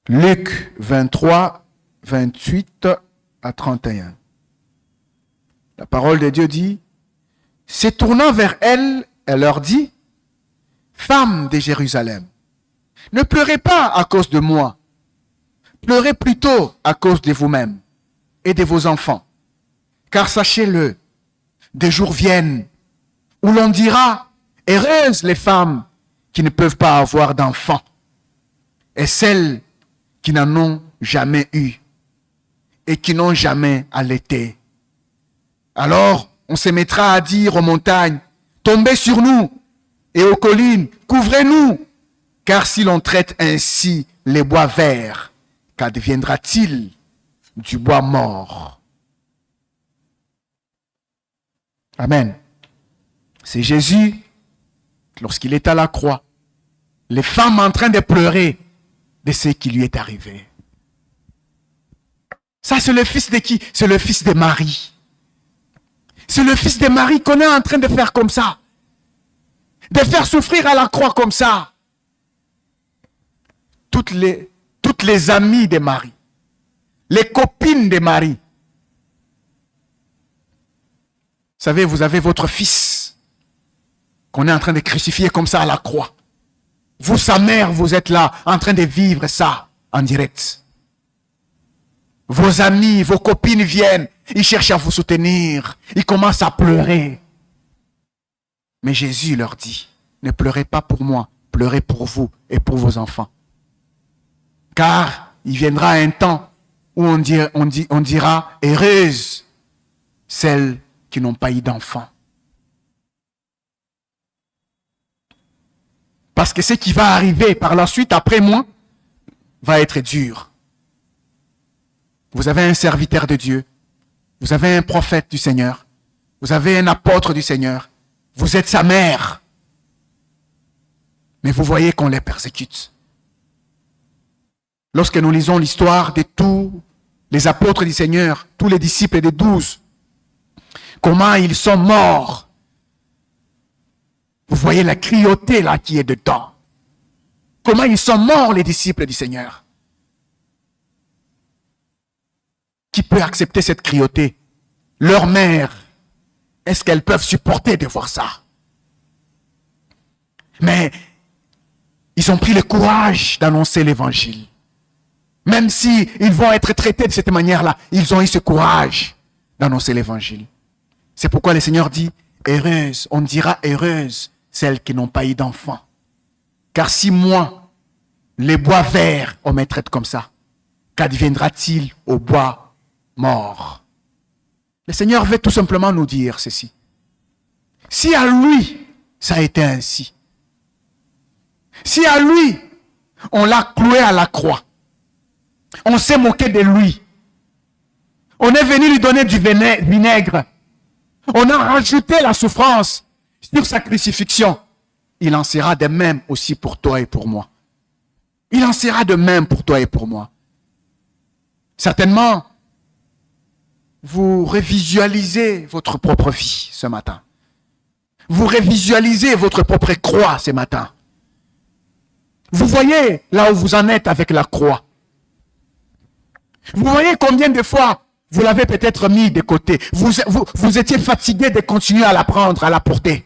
Luc 23, 28 à 31. La parole de Dieu dit, se tournant vers elle, elle leur dit, femmes de Jérusalem, ne pleurez pas à cause de moi, pleurez plutôt à cause de vous-même et de vos enfants. Car sachez-le, des jours viennent où l'on dira, heureuses les femmes qui ne peuvent pas avoir d'enfants et celles qui n'en ont jamais eu. et qui n'ont jamais allaité. Alors, on se mettra à dire aux montagnes, tombez sur nous, et aux collines, couvrez-nous, car si l'on traite ainsi les bois verts, qu'adviendra-t-il du bois mort? Amen. C'est Jésus, lorsqu'il est à la croix, les femmes en train de pleurer de ce qui lui est arrivé. Ça, c'est le fils de qui? C'est le fils de Marie. C'est le fils de Marie qu'on est en train de faire comme ça. De faire souffrir à la croix comme ça. Toutes les amies de Marie, les copines de Marie. Vous savez, vous avez votre fils qu'on est en train de crucifier comme ça à la croix. Vous, sa mère, vous êtes là en train de vivre ça en direct. Vos amis, vos copines viennent, ils cherchent à vous soutenir, ils commencent à pleurer. Mais Jésus leur dit, ne pleurez pas pour moi, pleurez pour vous et pour vos enfants. Car il viendra un temps où on dira, heureuse celles qui n'ont pas eu d'enfants. Parce que ce qui va arriver par la suite, après moi, va être dur. Vous avez un serviteur de Dieu. Vous avez un prophète du Seigneur. Vous avez un apôtre du Seigneur. Vous êtes sa mère. Mais vous voyez qu'on les persécute. Lorsque nous lisons l'histoire de tous les apôtres du Seigneur, tous les disciples des 12, comment ils sont morts. Vous voyez la cruauté là qui est dedans. Comment ils sont morts, les disciples du Seigneur. Qui peut accepter cette cruauté? Leur mère. Est-ce qu'elles peuvent supporter de voir ça? Mais ils ont pris le courage d'annoncer l'évangile. Même si ils vont être traités de cette manière-là, ils ont eu ce courage d'annoncer l'évangile. C'est pourquoi le Seigneur dit, heureuse, on dira heureuse, celles qui n'ont pas eu d'enfants. Car si moi, les bois verts, on me traite comme ça, qu'adviendra-t-il au bois mort? Le Seigneur veut tout simplement nous dire ceci. Si à lui, ça a été ainsi. Si à lui, on l'a cloué à la croix, on s'est moqué de lui, on est venu lui donner du vinaigre, on a rajouté la souffrance sur sa crucifixion, il en sera de même aussi pour toi et pour moi. Il en sera de même pour toi et pour moi. Certainement, vous révisualisez votre propre vie ce matin. Vous révisualisez votre propre croix ce matin. Vous voyez là où vous en êtes avec la croix. Vous voyez combien de fois vous l'avez peut-être mis de côté. Vous étiez fatigué de continuer à la prendre, à la porter.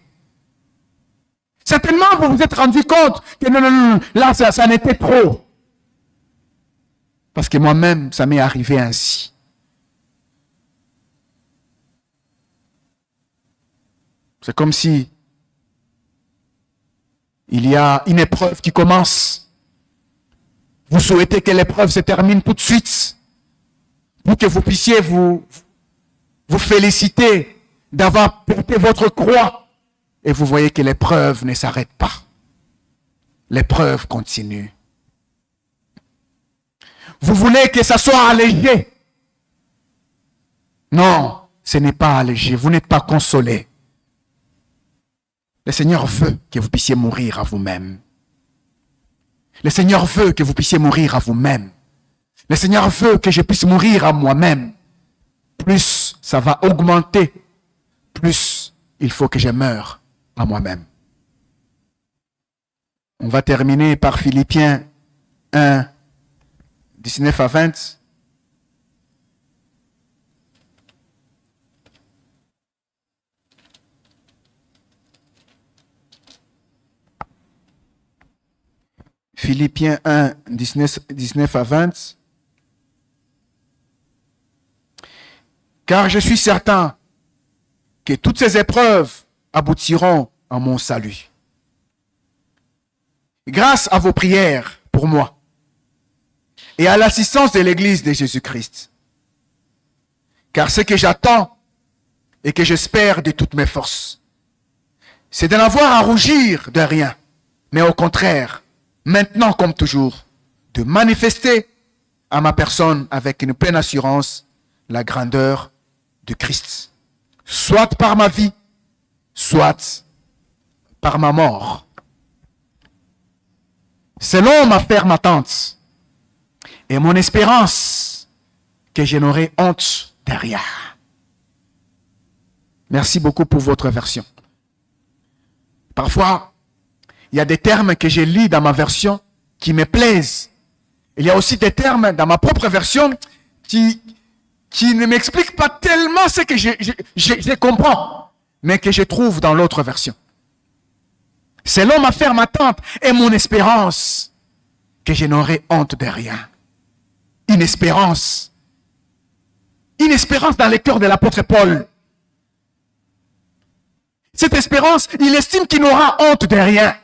Certainement, vous vous êtes rendu compte que non, là, ça n'était trop. Parce que moi-même, ça m'est arrivé ainsi. C'est comme si il y a une épreuve qui commence. Vous souhaitez que l'épreuve se termine tout de suite pour que vous puissiez vous féliciter d'avoir porté votre croix. Et vous voyez que l'épreuve ne s'arrête pas. L'épreuve continue. Vous voulez que ça soit allégé. Non, ce n'est pas allégé. Vous n'êtes pas consolé. Le Seigneur veut que vous puissiez mourir à vous-même. Le Seigneur veut que vous puissiez mourir à vous-même. Le Seigneur veut que je puisse mourir à moi-même. Plus ça va augmenter, plus il faut que je meure à moi-même. On va terminer par Philippiens 1, 19 à 20. Philippiens 1, 19 à 20. Car je suis certain que toutes ces épreuves aboutiront à mon salut. Grâce à vos prières pour moi et à l'assistance de l'Église de Jésus-Christ. Car ce que j'attends et que j'espère de toutes mes forces, c'est de n'avoir à rougir de rien, mais au contraire, maintenant comme toujours, de manifester à ma personne avec une pleine assurance la grandeur de Christ, soit par ma vie, soit par ma mort. Selon ma ferme attente et mon espérance que je n'aurai honte de rien. Merci beaucoup pour votre version. Parfois, il y a des termes que je lis dans ma version qui me plaisent. Il y a aussi des termes dans ma propre version qui ne m'expliquent pas tellement ce que je comprends, mais que je trouve dans l'autre version. Selon ma ferme attente et mon espérance, que je n'aurai honte de rien. Une espérance dans le cœur de l'apôtre Paul. Cette espérance, il estime qu'il n'aura honte de rien.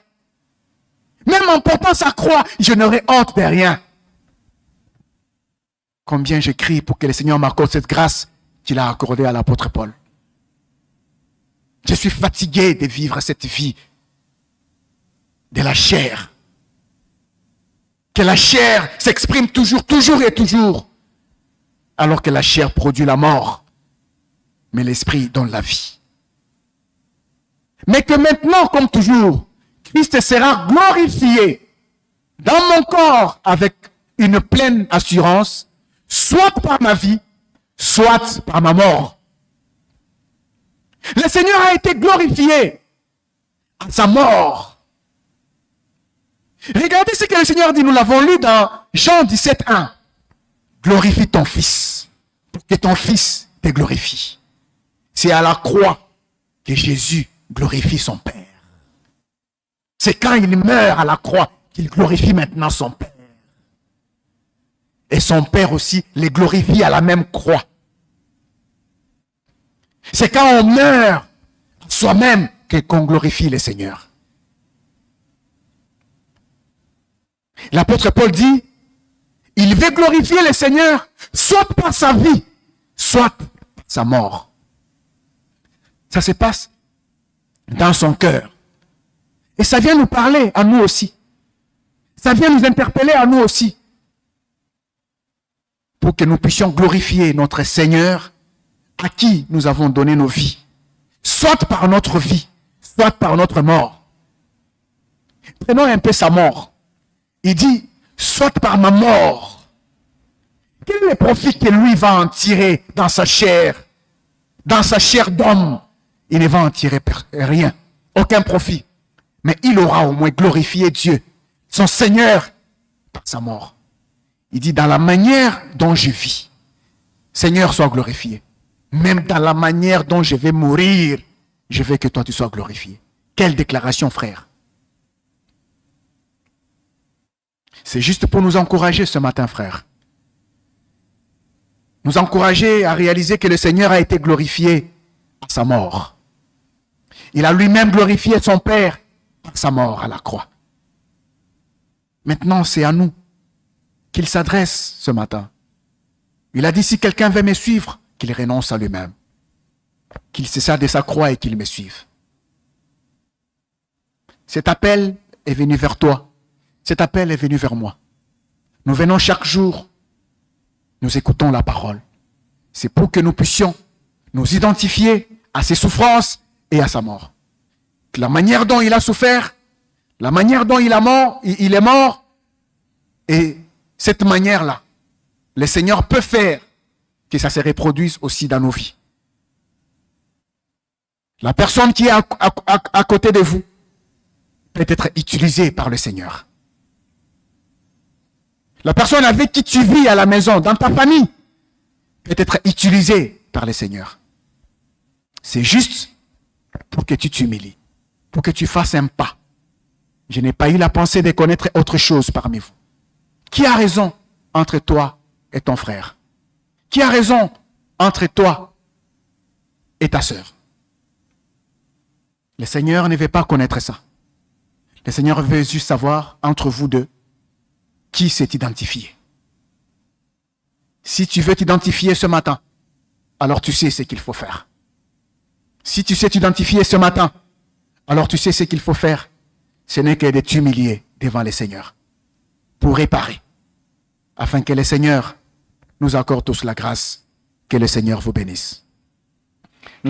Même en portant sa croix, je n'aurai honte de rien. Combien j'écris pour que le Seigneur m'accorde cette grâce qu'il a accordée à l'apôtre Paul. Je suis fatigué de vivre cette vie de la chair. Que la chair s'exprime toujours et toujours. Alors que la chair produit la mort. Mais l'esprit donne la vie. Mais que maintenant, comme toujours, Christ sera glorifié dans mon corps avec une pleine assurance, soit par ma vie, soit par ma mort. Le Seigneur a été glorifié à sa mort. Regardez ce que le Seigneur dit, nous l'avons lu dans Jean 17:1. Glorifie ton Fils, pour que ton Fils te glorifie. C'est à la croix que Jésus glorifie son Père. C'est quand il meurt à la croix qu'il glorifie maintenant son Père. Et son Père aussi les glorifie à la même croix. C'est quand on meurt soi-même qu'on glorifie le Seigneur. L'apôtre Paul dit, il veut glorifier le Seigneur, soit par sa vie, soit par sa mort. Ça se passe dans son cœur. Et ça vient nous parler à nous aussi. Ça vient nous interpeller à nous aussi. Pour que nous puissions glorifier notre Seigneur à qui nous avons donné nos vies. Soit par notre vie, soit par notre mort. Prenons un peu sa mort. Il dit, soit par ma mort. Quel est le profit que lui va en tirer dans sa chair d'homme? Il ne va en tirer rien, aucun profit. Mais il aura au moins glorifié Dieu, son Seigneur, par sa mort. Il dit, dans la manière dont je vis, Seigneur, sois glorifié. Même dans la manière dont je vais mourir, je veux que toi tu sois glorifié. Quelle déclaration, frère! C'est juste pour nous encourager ce matin, frère. Nous encourager à réaliser que le Seigneur a été glorifié par sa mort. Il a lui-même glorifié son Père par sa mort à la croix. Maintenant, c'est à nous qu'il s'adresse ce matin. Il a dit, si quelqu'un veut me suivre, qu'il renonce à lui-même. Qu'il cesse de sa croix et qu'il me suive. Cet appel est venu vers toi. Cet appel est venu vers moi. Nous venons chaque jour, nous écoutons la parole. C'est pour que nous puissions nous identifier à ses souffrances et à sa mort. La manière dont il a souffert, la manière dont il est mort, et cette manière-là, le Seigneur peut faire que ça se reproduise aussi dans nos vies. La personne qui est à côté de vous peut être utilisée par le Seigneur. La personne avec qui tu vis à la maison, dans ta famille, peut être utilisée par le Seigneur. C'est juste pour que tu t'humilies, pour que tu fasses un pas. Je n'ai pas eu la pensée de connaître autre chose parmi vous. Qui a raison entre toi et ton frère? Qui a raison entre toi et ta sœur? Le Seigneur ne veut pas connaître ça. Le Seigneur veut juste savoir, entre vous deux, qui s'est identifié. Si tu veux t'identifier ce matin, alors tu sais ce qu'il faut faire. Si tu sais t'identifier ce matin, alors tu sais ce qu'il faut faire. Ce n'est que de t'humilier devant le Seigneur pour réparer, afin que le Seigneur nous accorde tous la grâce. Que le Seigneur vous bénisse.